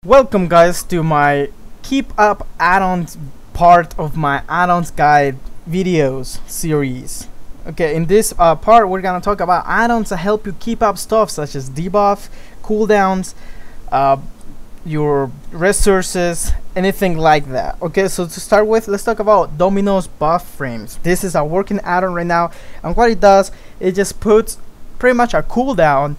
Welcome guys to my Keep Up Addons part of my addons guide videos series. Okay, in this part we're gonna talk about addons that help you keep up stuff such as debuffs, cooldowns, your resources, anything like that. Okay, so to start with, let's talk about Domino's buff frames. This is a working addon right now, and what it does, it just puts pretty much a cooldown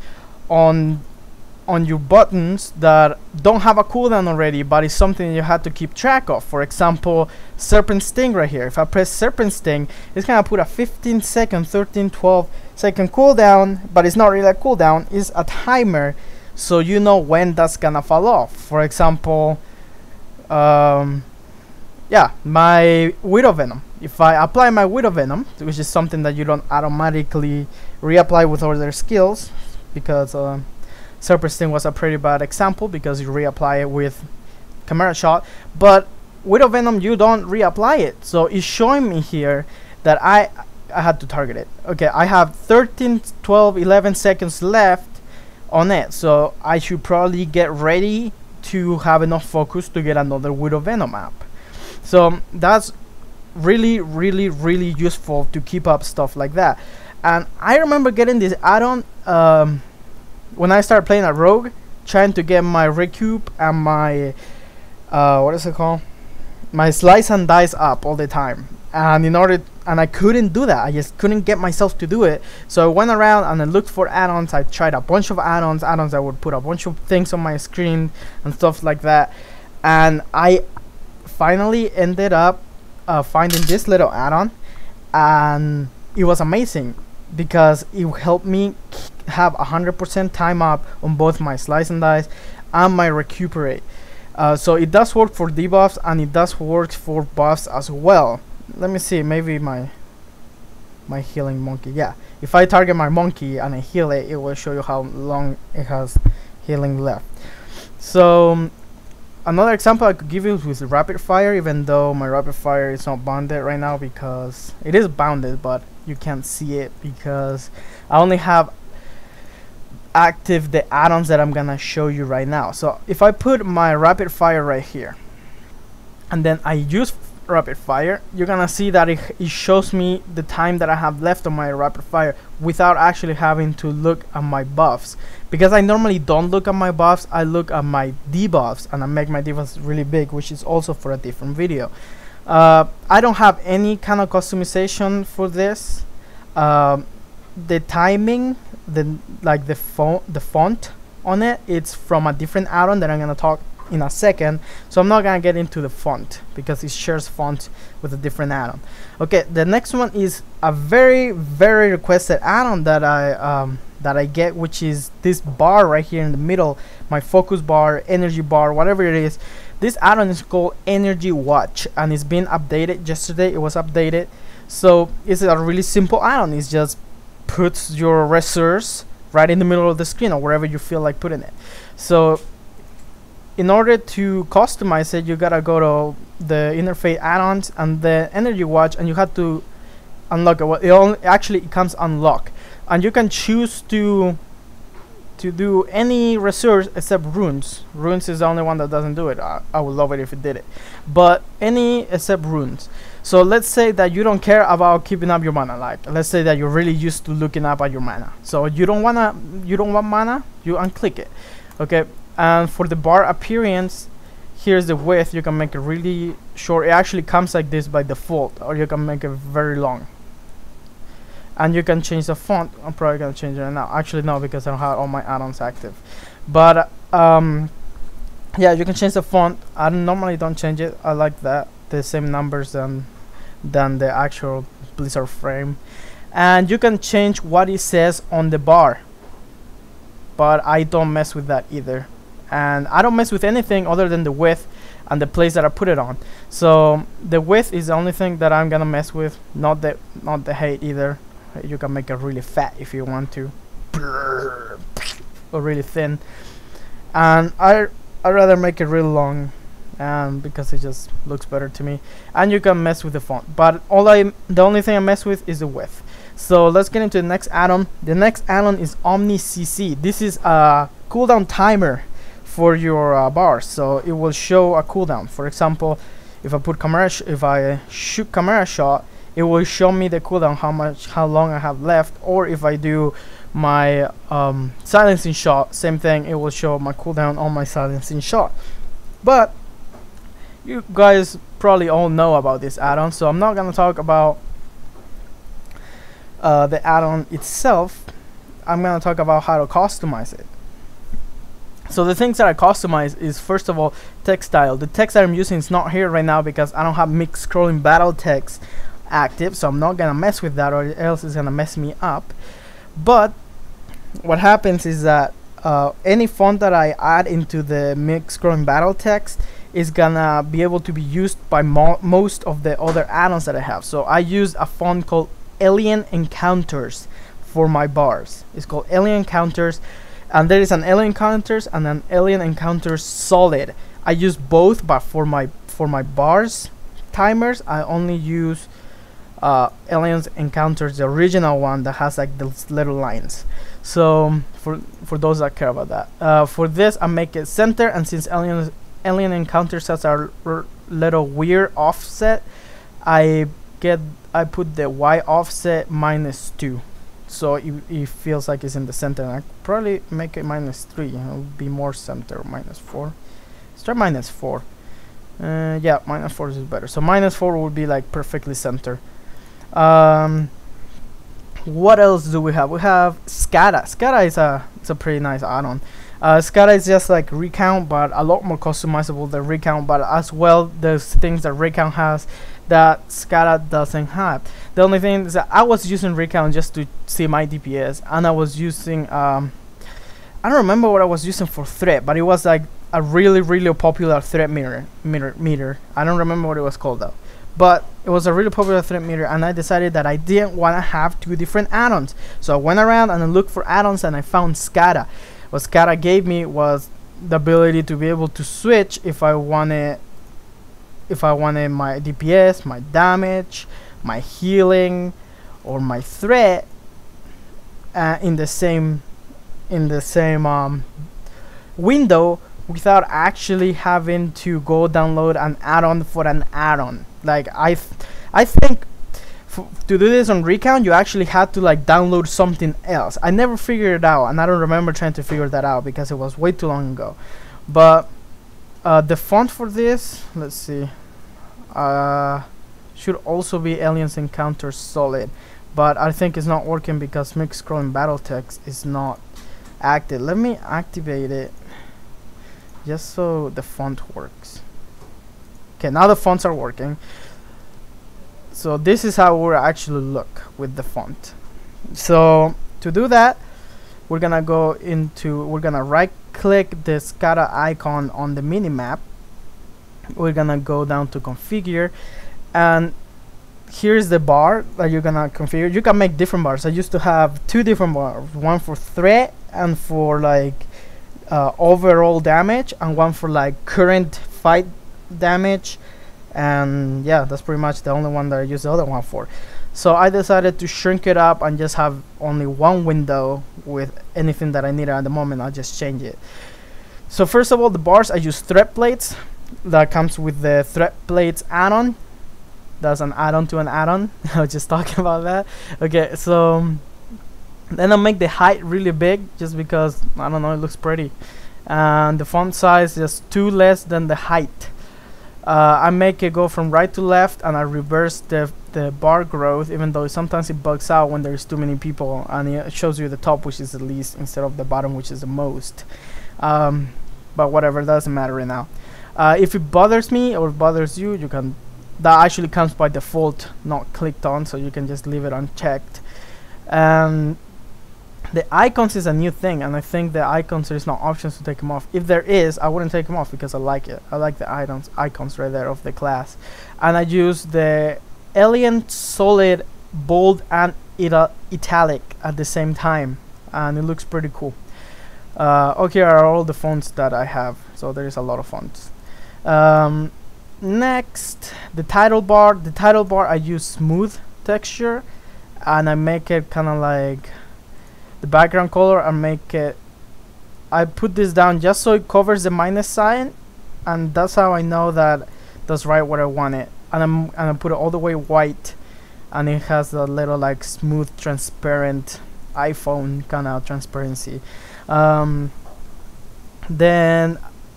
on your buttons that don't have a cooldown already, but it's something you have to keep track of. For example, Serpent Sting right here. If I press Serpent Sting, it's gonna put a 15 second, 13, 12 second cooldown, but it's not really a cooldown, it's a timer, so you know when that's gonna fall off. For example, yeah, my Widow Venom. If I apply my Widow Venom, which is something that you don't automatically reapply with other skills, because Serpent Sting was a pretty bad example because you reapply it with Camera Shot, but Widow Venom you don't reapply it. So it's showing me here that I had to target it. Okay, I have 13, 12, 11 seconds left on it, so I should probably get ready to have enough focus to get another Widow Venom app. So that's really useful to keep up stuff like that. And I remember getting this add-on when I started playing a rogue, trying to get my recoup and my what is it called, my slice and dice up all the time, and I couldn't do that. I just couldn't get myself to do it. So I went around and I looked for add-ons. I tried a bunch of add-ons that would put a bunch of things on my screen and stuff like that, and I finally ended up finding this little add-on, and it was amazing because it helped me have 100% time up on both my slice and dice and my recuperate. So it does work for debuffs and it does work for buffs as well. Let me see, maybe my healing monkey. Yeah, if I target my monkey and I heal it, it will show you how long it has healing left. So another example I could give you is rapid fire, even though my rapid fire is not bounded right now because it is bounded, but you can't see it because I only have active the add-ons that I'm gonna show you right now. So if I put my rapid fire right here and then I use rapid fire, you're gonna see that it shows me the time that I have left on my rapid fire without actually having to look at my buffs, because I normally don't look at my buffs. I look at my debuffs and I make my debuffs really big, which is also for a different video. I don't have any kind of customization for this. The timing, the font on it, it's from a different add-on that I'm gonna talk in a second, so I'm not gonna get into the font because it shares font with a different add-on. Okay, the next one is a very requested add-on that I get, which is this bar right here in the middle, my focus bar, energy bar, whatever it is. This add-on is called Energy Watch, and it's been updated yesterday. It was updated, so it's a really simple add-on. It's just puts your resource right in the middle of the screen or wherever you feel like putting it. So in order to customize it, you gotta go to the interface add-ons and the Energy Watch, and you have to unlock it. Well, it comes unlocked, and you can choose to do any resource except runes. Runes is the only one that doesn't do it. I would love it if it did it, but any except runes. So let's say that you don't care about keeping up your mana. Like, let's say that you're really used to looking up at your mana, so you don't want mana, you unclick it. Okay, and for the bar appearance, here's the width. You can make it really short. It actually comes like this by default, or you can make it very long. And you can change the font. I'm probably gonna change it right now. Actually no, because I don't have all my add-ons active. But yeah, you can change the font. I normally don't change it. I like that, the same numbers than the actual Blizzard frame. And you can change what it says on the bar, but I don't mess with that either. And I don't mess with anything other than the width and the place that I put it on. So the width is the only thing that I'm gonna mess with, not the height either. You can make it really fat if you want to, or really thin, and I'd rather make it really long, because it just looks better to me. And you can mess with the font, but the only thing I mess with is the width. So let's get into the next add-on. The next add-on is Omni CC. This is a cooldown timer for your bars, so it will show a cooldown. For example, if I put if I shoot camera shot, it will show me the cooldown, how long I have left. Or if I do my silencing shot, same thing, it will show my cooldown on my silencing shot. But you guys probably all know about this add-on, so I'm not gonna talk about the add-on itself. I'm gonna talk about how to customize it. So the things that I customize is, first of all, text style. The text that I'm using is not here right now because I don't have Misc scrolling battle text active, so I'm not gonna mess with that, or else it's gonna mess me up. But what happens is that any font that I add into the Misc scrolling battle text is gonna be able to be used by most of the other add-ons that I have. So I used a font called Alien Encounters for my bars. It's called Alien Encounters, and there is an Alien Encounters and an Alien Encounters Solid. I use both, but for my bars timers, I only use Alien Encounters, the original one that has like those little lines. So for those that care about that, for this I make it center, and since Alien Encounters has a little weird offset, I put the Y offset -2, so it feels like it's in the center. And I probably make it -3. It'll be more center. -4. Let's try -4. Yeah, -4 is better. So -4 would be like perfectly center. What else do we have? We have SCADA. SCADA is a pretty nice add-on. SCADA is just like Recount, but a lot more customizable than Recount. But as well, there's things that Recount has that SCADA doesn't have. The only thing is that I was using Recount just to see my DPS, and I was using I don't remember what I was using for threat, but it was like a really popular threat meter. I don't remember what it was called though, but it was a really popular threat meter, and I decided that I didn't want to have two different add-ons. So I went around and I looked for add-ons, and I found SCADA. What SCADA gave me was the ability to be able to switch if I wanted my DPS, my damage, my healing, or my threat in the same window, without actually having to go download an add-on for an add-on. Like I think to do this on Recount, you actually had to like download something else. I never figured it out, and I don't remember trying to figure that out because it was way too long ago. But the font for this, let's see, should also be Alien Encounters Solid, but I think it's not working because Misc scrolling battle text is not active. Let me activate it just so the font works. Okay, now the fonts are working. So this is how we actually look with the font. So to do that, we're gonna right click the SCADA icon on the minimap. We're gonna go down to configure, and here's the bar that you're gonna configure. You can make different bars. I used to have two different bars, one for threat and for like overall damage, and one for like current fight damage. And yeah, that's pretty much the only one that I use the other one for. So I decided to shrink it up and just have only one window with anything that I needed at the moment. I'll just change it. So first of all, the bars, I use threat plates. That comes with the threat plates add-on. That's an add-on to an add-on. I was just talking about that. Okay, so then I'll make the height really big just because, I don't know, it looks pretty. And the font size is 2 less than the height. I make it go from right to left, and I reverse the bar growth, even though sometimes it bugs out when there's too many people, and it shows you the top, which is the least, instead of the bottom, which is the most. But whatever, doesn't matter right now. If it bothers me or bothers you, you can, that actually comes by default, not clicked on, so you can just leave it unchecked. The icons is a new thing, and I think the icons, there's no options to take them off. If there is, I wouldn't take them off because I like it. I like the icons right there of the class. And I use the Alien Solid bold and italic at the same time, and it looks pretty cool. Okay, are all the fonts that I have, so there is a lot of fonts. Next, the title bar. The title bar, I use smooth texture, and I make it kind of like the background color, and make it I put this down just so it covers the minus sign, and that's how I know that that's right where I want it. And I put it all the way white, and it has a little like smooth, transparent iPhone kind of transparency. Then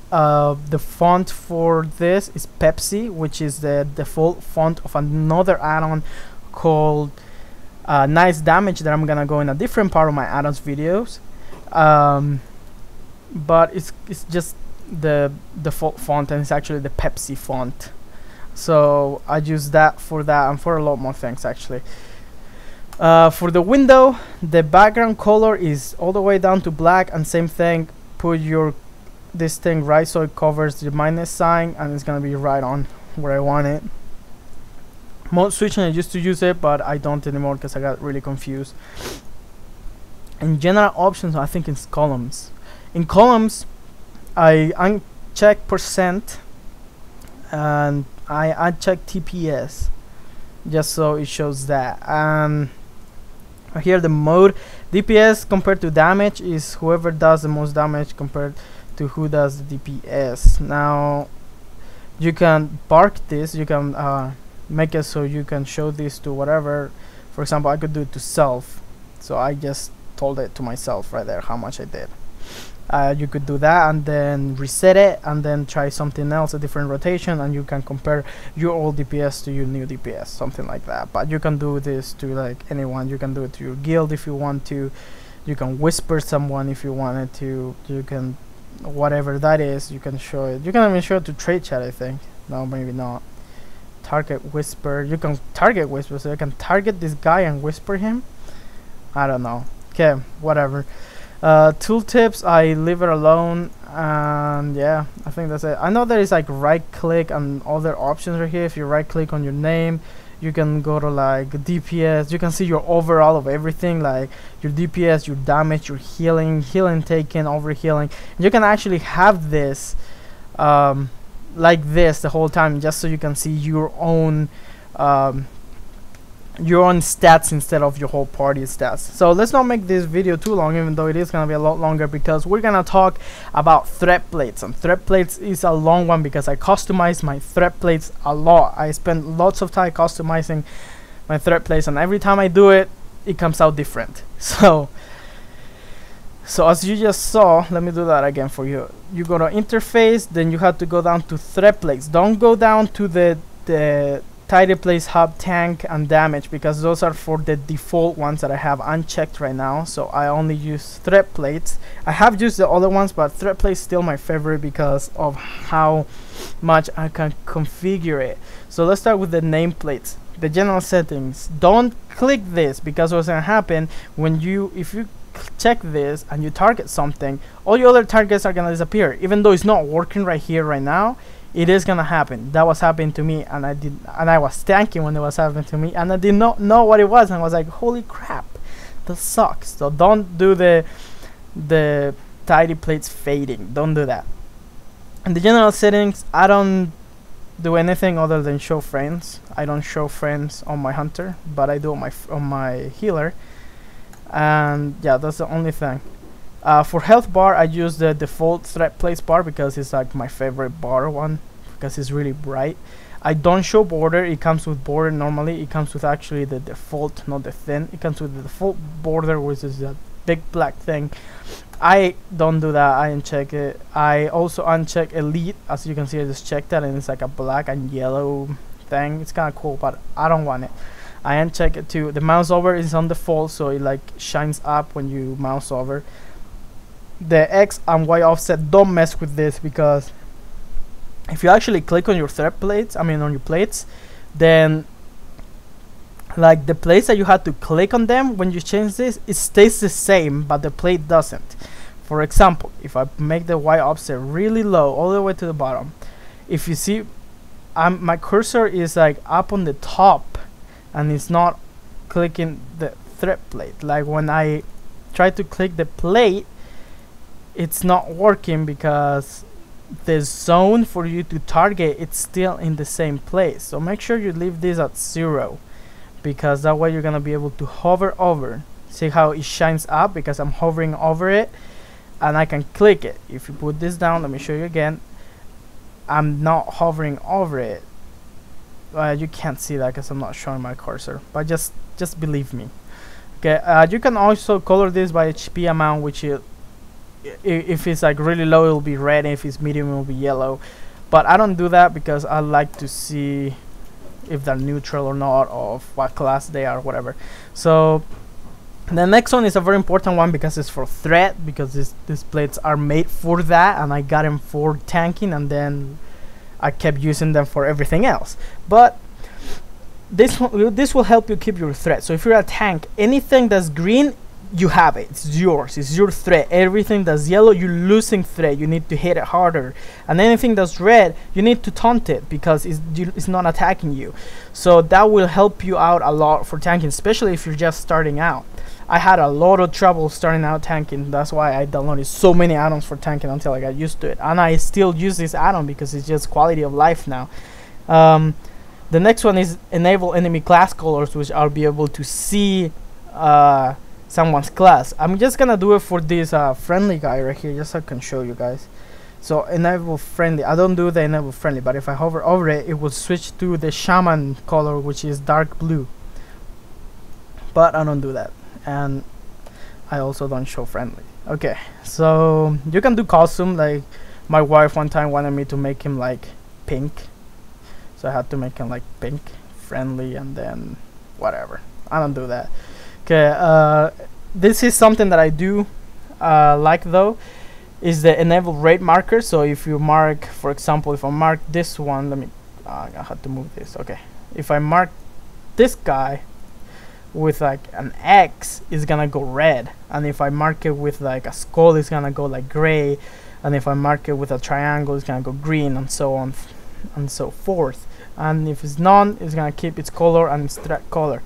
the font for this is Pepsi, which is the default font of another add-on called Nice Damage that I'm gonna go in a different part of my add-ons videos. But it's just the default font, and it's actually the Pepsi font. So I use that and for a lot more things actually. For the window, the background color is all the way down to black, and same thing, put this thing right so it covers the minus sign, and it's gonna be right on where I want it. Mode switching, I used to use it, but I don't anymore because I got really confused. In general options, I think it's columns. In columns, I uncheck %, and I uncheck TPS just so it shows that. Here the mode DPS compared to damage is whoever does the most damage compared to who does the DPS. Now you can bark this, you can make it so you can show this to whatever. For example, I could do it to self, so I just told it to myself right there how much I did. You could do that and then reset it and then try something else, a different rotation, and you can compare your old DPS to your new DPS, something like that. But you can do this to like anyone. You can do it to your guild if you want to. You can whisper someone if you wanted to. You can, whatever that is, you can show it. You can even show it to trade chat, I think. No, maybe not. Target whisper. You can target whisper, so you can target this guy and whisper him. I don't know. Okay, whatever. Tooltips, I leave it alone, and yeah, I think that's it. I know there is like right click and other options right here. If you right click on your name, you can go to like DPS. You can see your overall of everything, like your DPS, your damage, your healing taken, over healing. You can actually have this like this the whole time, just so you can see your own stats instead of your whole party stats. So let's not make this video too long, even though it is gonna be a lot longer, because we're gonna talk about thread plates. And thread plates is a long one because I customize my thread plates a lot. I spend lots of time customizing my thread plates, and every time I do it, it comes out different. So as you just saw, let me do that again for you. You go to interface, then you have to go down to thread plates. Don't go down to the tidy place, hub, tank, and damage, because those are for the default ones that I have unchecked right now. So I only use thread plates. I have used the other ones, but thread plates still my favorite because of how much I can configure it. So let's start with the nameplates. The general settings. Don't click this, because what's gonna happen when if you check this and you target something, all your other targets are gonna disappear. Even though it's not working right here right now, it is gonna happen. That was happening to me, and I was tanking when it was happening to me, and I did not know what it was, and I was like, holy crap, that sucks. So don't do the tidy plates fading. Don't do that. In the general settings, I don't do anything other than show friends. I don't show friends on my hunter, but I do on my healer. And yeah, that's the only thing. For health bar, I use the default thread plates bar because it's like my favorite bar one, because it's really bright. I don't show border. It comes with border normally. It comes with actually the default, not the thin. It comes with the default border, which is that big black thing. I don't do that. I uncheck it. I also uncheck elite. As you can see, I just checked that, and it's like a black and yellow thing. It's kind of cool, but I don't want it. I uncheck it too. The mouse over is on default, so it like shines up when you mouse over. The X and Y offset, don't mess with this, because if you actually click on your thread plates, on your plates, then like the place that you had to click on them when you change this, it stays the same, but the plate doesn't. For example, if I make the Y offset really low, all the way to the bottom, if you see, my cursor is like up on the top, and it's not clicking the thread plate. Like when I try to click the plate, it's not working because the zone for you to target, it's still in the same place. So make sure you leave this at 0, because that way you're gonna be able to hover over. See how it shines up because I'm hovering over it, and I can click it. If you put this down, let me show you again. I'm not hovering over it. You can't see that because I'm not showing my cursor, but just believe me. Okay, you can also color this by HP amount, which if it's like really low, it'll be red, and if it's medium, it'll be yellow. But I don't do that because I like to see if they're neutral or not, of what class they are, whatever. So the next one is a very important one because it's for threat, because these plates are made for that, and I got them for tanking, and then I kept using them for everything else. But this will help you keep your threat. So if you're a tank, anything that's green, you have it. It's yours. It's your threat. Everything that's yellow, you're losing threat. You need to hit it harder. And anything that's red, you need to taunt it because it's not attacking you. So that will help you out a lot for tanking, especially if you're just starting out. I had a lot of trouble starting out tanking. That's why I downloaded so many add-ons for tanking until I got used to it. And I still use this add-on because it's just quality of life now. The next one is enable enemy class colors, which I'll be able to see someone's class. I'm just gonna do it for this friendly guy right here, just so I can show you guys. So enable friendly. I don't do the enable friendly, but if I hover over it, it will switch to the shaman color, which is dark blue. But I don't do that, and I also don't show friendly. Okay, so you can do custom. Like my wife one time wanted me to make him like pink, so I had to make him like pink, friendly, and then whatever. I don't do that. Okay, this is something that I do like though, is the enable rate marker. So if you mark, for example, if I mark this one, let me I have to move this. Okay, if I mark this guy with like an X, it's gonna go red, and if I mark it with like a skull, it's gonna go like gray, and if I mark it with a triangle, it's gonna go green, and so on and so forth. And if it's none, it's gonna keep its color and its threat color.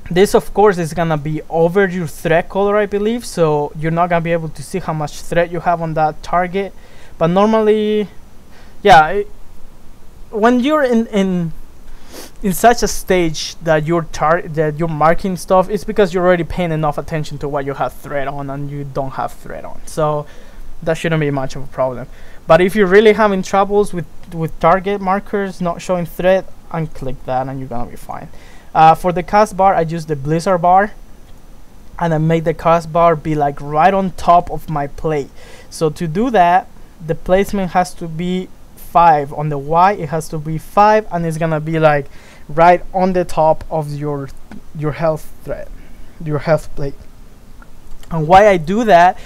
This of course is gonna be over your threat color, I believe, so you're not gonna be able to see how much threat you have on that target. But normally, yeah, when you're in such a stage that you're marking stuff, it's because you're already paying enough attention to what you have threat on and you don't have threat on, so that shouldn't be much of a problem. But if you're really having troubles with target markers not showing threat, unclick that and you're gonna be fine. For the cast bar, I use the blizzard bar, and I make the cast bar be like right on top of my plate. So to do that, the placement has to be 5 on the Y. It has to be 5, and it's gonna be like right on the top of your health thread, your health plate. And why I do that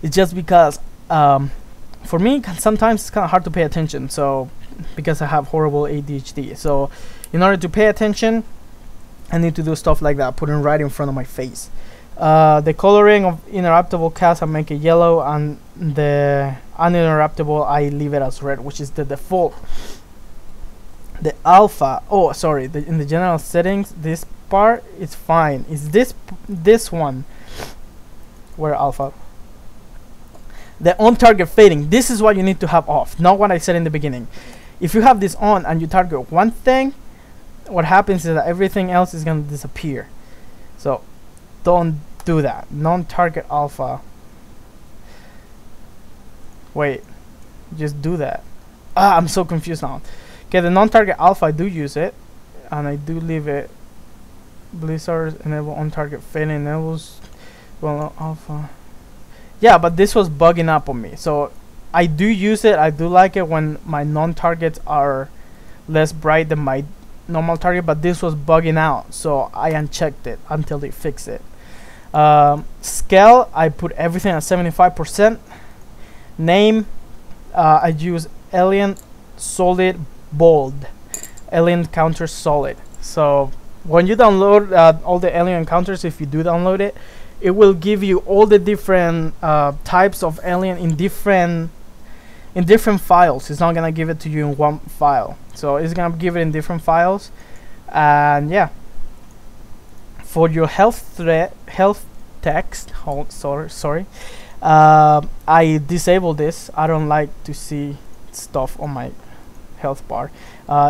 is just because for me sometimes it's kind of hard to pay attention. So because I have horrible ADHD, so in order to pay attention, I need to do stuff like that, put it right in front of my face. The coloring of interruptible cast, I make it yellow, and the uninterruptible, I leave it as red, which is the default. The alpha, oh sorry, in the general settings, this part is fine. It's this one where alpha, the on target fading, this is what you need to have off, not what I said in the beginning. If you have this on and you target one thing, what happens is that everything else is going to disappear. So don't do that. Non-target alpha, wait, just do that. I'm so confused now. Okay, the non-target alpha, I do use it, and I do leave it. Blizzard enable on target fading, enables well alpha. Yeah, but this was bugging up on me, so I do use it. I do like it when my non-targets are less bright than my normal target, but this was bugging out, so I unchecked it until they fix it. Scale, I put everything at 75%. Name, I use alien solid bold, alien counter solid. So when you download all the alien encounters, if you do download it, it will give you all the different types of alien in different files. It's not gonna give it to you in one file, so it's gonna give it in different files. And yeah, for your health text, I disable this. I don't like to see stuff on my health bar.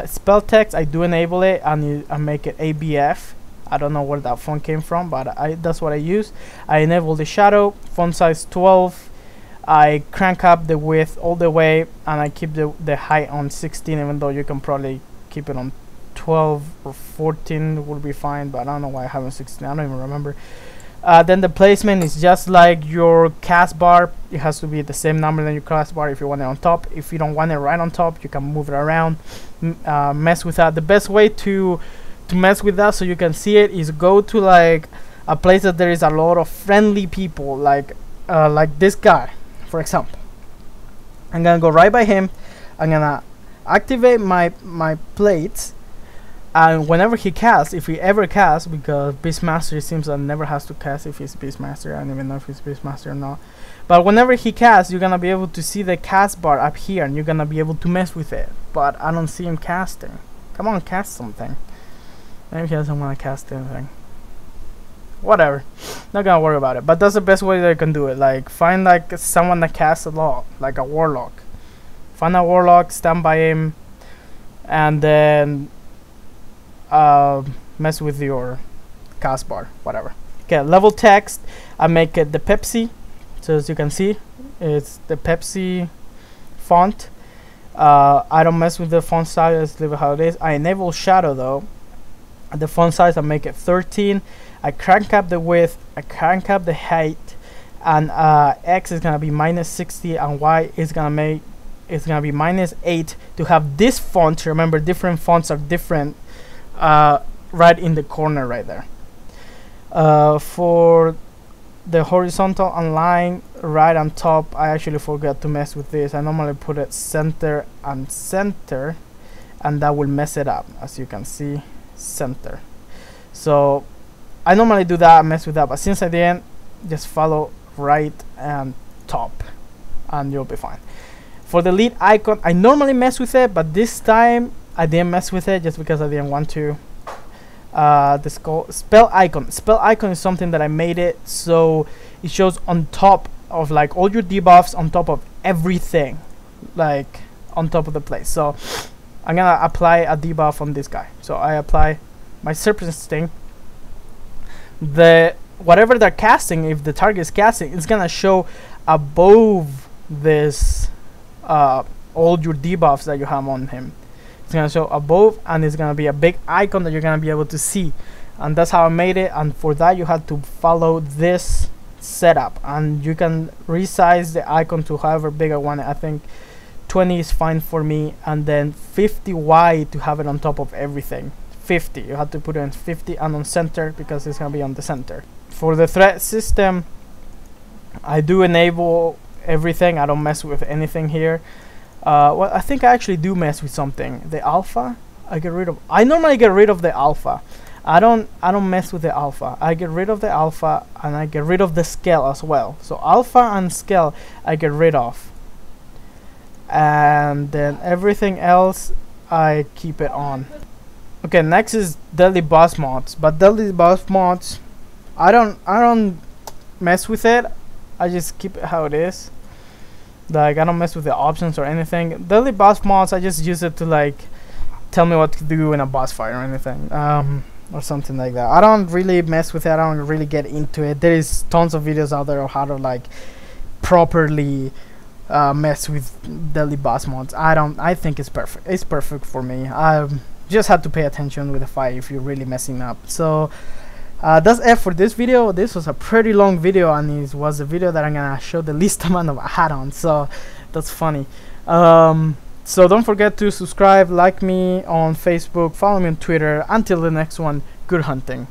Spell text, I do enable it, and I make it ABF, I don't know where that font came from, but that's what I use. I enable the shadow, font size 12. I crank up the width all the way, and I keep the height on 16, even though you can probably keep it on 12 or 14 will be fine, but I don't know why I have it on 16. I don't even remember. Then the placement is just like your cast bar. It has to be the same number than your cast bar if you want it on top. If you don't want it right on top, you can move it around, mess with that. The best way to mess with that so you can see it is go to like a place that there is a lot of friendly people, like this guy, for example. I'm gonna go right by him. I'm gonna activate my plates. And whenever he casts, if he ever casts, because Beastmaster, it seems that never has to cast if he's Beastmaster. I don't even know if he's Beastmaster or not. But whenever he casts, you're gonna be able to see the cast bar up here, and you're gonna be able to mess with it. But I don't see him casting. Come on, cast something. Maybe he doesn't want to cast anything. Whatever. Not gonna worry about it. But that's the best way that I can do it. Like, find like someone that casts a lot, like a warlock. Find a warlock, stand by him, and then mess with your cast bar, whatever. Okay, level text, I make it the Pepsi, so as you can see it's the Pepsi font. I don't mess with the font size, let's leave it how it is. I enable shadow though. The font size I make it 13. I crank up the width, I crank up the height, and X is gonna be -60 and Y is gonna be -8 to have this font. Remember, different fonts are different. Right in the corner right there. For the horizontal and line right on top, I actually forgot to mess with this. I normally put it center and center, and that will mess it up, as you can see, center. So I normally do that, mess with that, but since I didn't, just follow right and top and you'll be fine. For the lead icon, I normally mess with it, but this time I didn't mess with it just because I didn't want to. The spell icon. Spell icon is something that I made it so it shows on top of like all your debuffs, on top of everything, like on top of the place. So I'm gonna apply a debuff on this guy. So I apply my Serpent Sting. Whatever they're casting, if the target is casting, it's gonna show above this all your debuffs that you have on him. It's gonna show above, and it's gonna be a big icon that you're gonna be able to see, and that's how I made it. And for that you have to follow this setup, and you can resize the icon to however big I want it. I think 20 is fine for me, and then 50 wide to have it on top of everything. 50, you have to put it in 50 and on center because it's gonna be on the center. For the threat system, I do enable everything. I don't mess with anything here. Well, I think I actually do mess with something. The alpha, I normally get rid of the alpha. I don't mess with the alpha. I get rid of the alpha, and I get rid of the scale as well. So alpha and scale I get rid of, and then everything else I keep it on. Okay, next is deadly boss mods. But deadly boss mods, I don't mess with it. I just keep it how it is. Like, I don't mess with the options or anything. Deadly boss mods, I just use it to like tell me what to do in a boss fight or anything, or something like that. I don't really mess with it. I don't really get into it. There is tons of videos out there of how to like properly mess with deadly boss mods. I think it's perfect. It's perfect for me. I just have to pay attention with the fight if you're really messing up. So that's it for this video. This was a pretty long video, and it was a video that I'm gonna show the least amount of add-ons, so that's funny. So don't forget to subscribe, like me on Facebook, follow me on Twitter. Until the next one, good hunting.